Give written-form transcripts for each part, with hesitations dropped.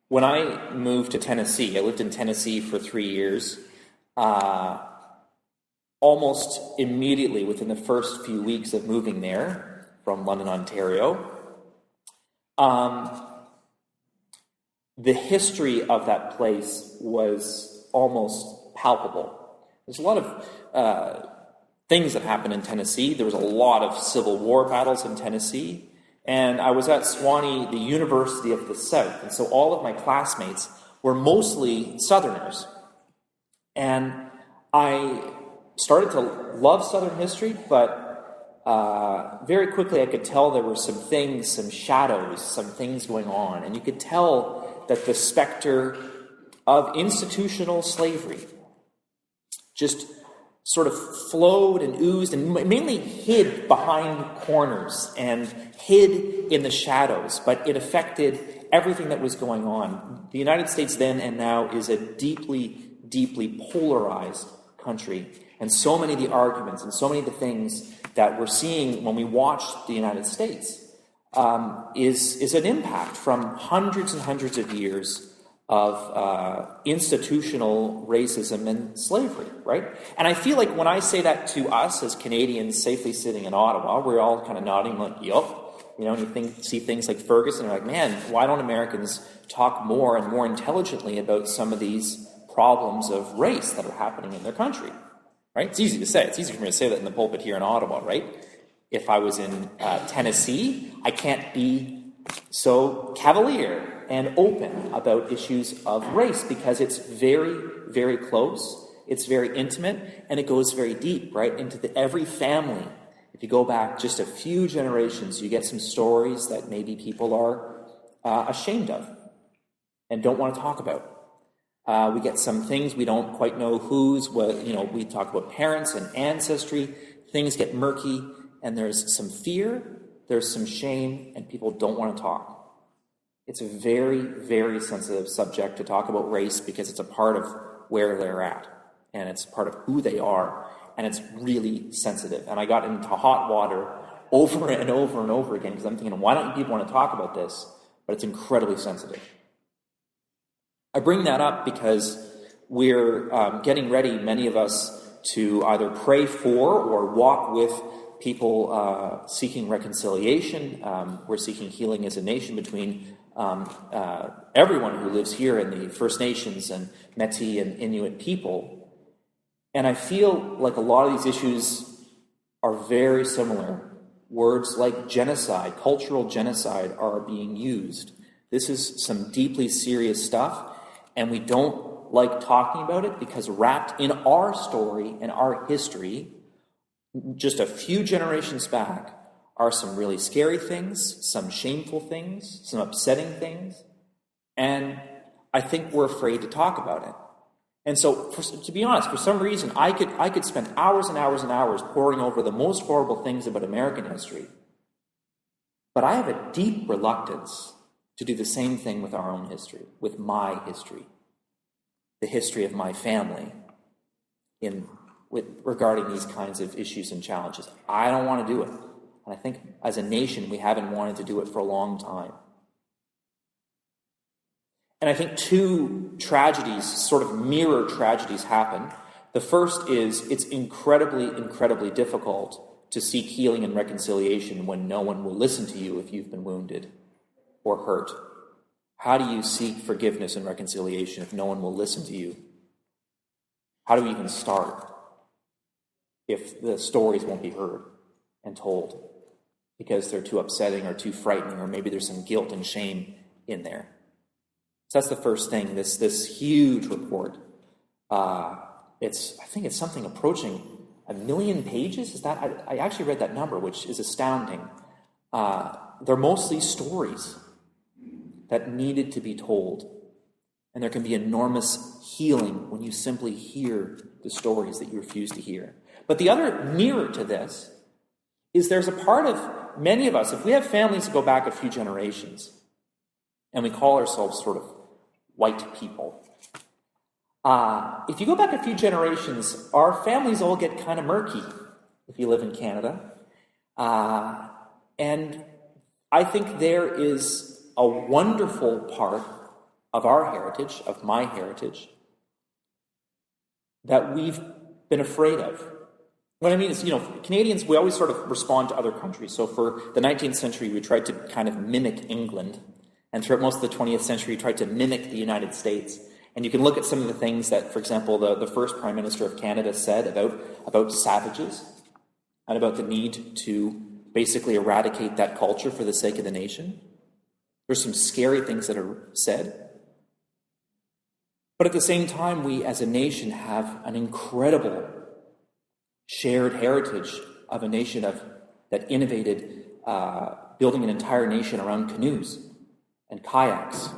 when I moved to Tennessee, I lived in Tennessee for 3 years. Almost immediately within the first few weeks of moving there from London, Ontario, the history of that place was almost palpable. There's a lot of things that happened in Tennessee. There was a lot of Civil War battles in Tennessee. And I was at Sewanee, the University of the South. And so all of my classmates were mostly Southerners. And I started to love Southern history, but very quickly I could tell there were some things, some shadows, some things going on. And you could tell that the specter of institutional slavery just sort of flowed and oozed and mainly hid behind corners and hid in the shadows, but it affected everything that was going on. The United States then and now is a deeply, deeply polarized country. And so many of the arguments and so many of the things that we're seeing when we watch the United States is an impact from hundreds and hundreds of years of institutional racism and slavery, right? And I feel like when I say that to us as Canadians safely sitting in Ottawa, we're all kind of nodding like, yup. You know, and you see things like Ferguson, and you're like, man, why don't Americans talk more and more intelligently about some of these problems of race that are happening in their country, right? It's easy to say. It's easy for me to say that in the pulpit here in Ottawa, right? If I was in Tennessee, I can't be so cavalier and open about issues of race because it's very, very close, it's very intimate, and it goes very deep, right, into every family. If you go back just a few generations, you get some stories that maybe people are ashamed of and don't want to talk about. We get some things we don't quite know we talk about parents and ancestry. Things get murky, and there's some fear, there's some shame, and people don't want to talk. It's a very, very sensitive subject to talk about race because it's a part of where they're at, and it's part of who they are, and it's really sensitive. And I got into hot water over and over and over again because I'm thinking, why don't you people want to talk about this? But it's incredibly sensitive. I bring that up because we're getting ready, many of us, to either pray for or walk with people seeking reconciliation. We're seeking healing as a nation between everyone who lives here in the First Nations and Métis and Inuit people. And I feel like a lot of these issues are very similar. Words like genocide, cultural genocide, are being used. This is some deeply serious stuff, and we don't like talking about it because wrapped in our story and our history, just a few generations back, are some really scary things, some shameful things, some upsetting things, and I think we're afraid to talk about it. And so, to be honest, for some reason, I could spend hours and hours and hours poring over the most horrible things about American history, but I have a deep reluctance to do the same thing with our own history, with my history, the history of my family, regarding these kinds of issues and challenges. I don't want to do it. And I think as a nation, we haven't wanted to do it for a long time. And I think two tragedies, sort of mirror tragedies, happen. The first is it's incredibly, incredibly difficult to seek healing and reconciliation when no one will listen to you if you've been wounded or hurt. How do you seek forgiveness and reconciliation if no one will listen to you? How do we even start if the stories won't be heard and told because they're too upsetting or too frightening, or maybe there's some guilt and shame in there? So that's the first thing, this huge report. I think it's something approaching 1 million pages. Is that? I actually read that number, which is astounding. They're mostly stories that needed to be told. And there can be enormous healing when you simply hear the stories that you refuse to hear. But the other mirror to this is there's a part of many of us, if we have families that go back a few generations, and we call ourselves sort of white people, if you go back a few generations, our families all get kind of murky if you live in Canada. And I think there is a wonderful part of our heritage, of my heritage, that we've been afraid of. What I mean is, Canadians, we always sort of respond to other countries. So for the 19th century, we tried to kind of mimic England. And throughout most of the 20th century, we tried to mimic the United States. And you can look at some of the things that, for example, the first Prime Minister of Canada said about savages and about the need to basically eradicate that culture for the sake of the nation. There's some scary things that are said. But at the same time, we as a nation have an incredible shared heritage of a nation that innovated building an entire nation around canoes and kayaks,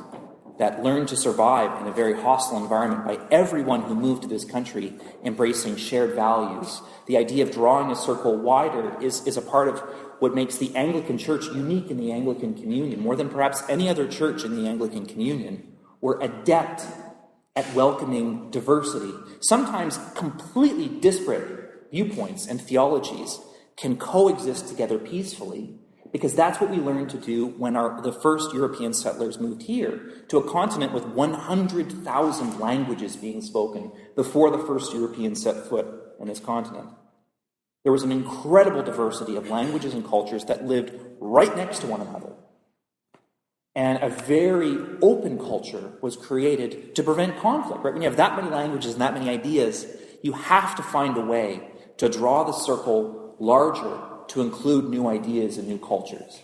that learned to survive in a very hostile environment by everyone who moved to this country embracing shared values. The idea of drawing a circle wider is a part of what makes the Anglican Church unique in the Anglican Communion. More than perhaps any other church in the Anglican Communion, we're adept at welcoming diversity. Sometimes completely disparate viewpoints and theologies can coexist together peacefully, because that's what we learned to do when the first European settlers moved here, to a continent with 100,000 languages being spoken before the first Europeans set foot on this continent. There was an incredible diversity of languages and cultures that lived right next to one another. And a very open culture was created to prevent conflict. Right? When you have that many languages and that many ideas, you have to find a way to draw the circle larger to include new ideas and new cultures.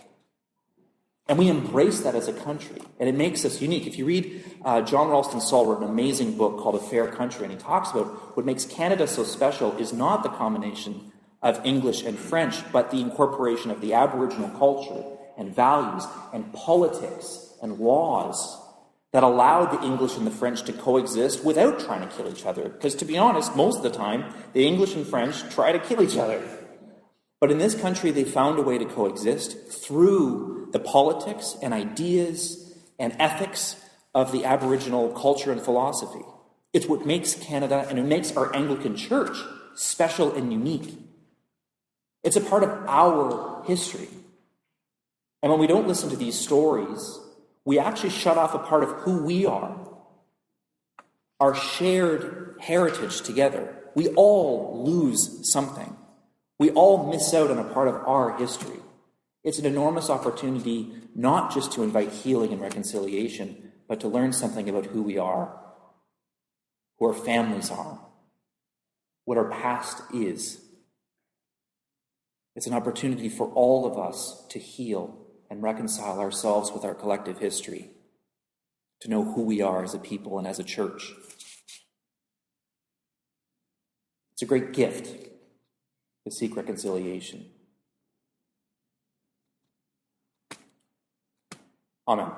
And we embrace that as a country, and it makes us unique. If you read John Ralston Saul wrote an amazing book called A Fair Country, and he talks about what makes Canada so special is not the combination of English and French, but the incorporation of the Aboriginal culture and values and politics and laws that allowed the English and the French to coexist without trying to kill each other. Because to be honest, most of the time, the English and French try to kill each other. But in this country, they found a way to coexist through the politics and ideas and ethics of the Aboriginal culture and philosophy. It's what makes Canada, and it makes our Anglican Church special and unique. It's a part of our history. And when we don't listen to these stories, we actually shut off a part of who we are, our shared heritage together. We all lose something. We all miss out on a part of our history. It's an enormous opportunity not just to invite healing and reconciliation, but to learn something about who we are, who our families are, what our past is. It's an opportunity for all of us to heal and reconcile ourselves with our collective history, to know who we are as a people and as a church. It's a great gift to seek reconciliation. Amen.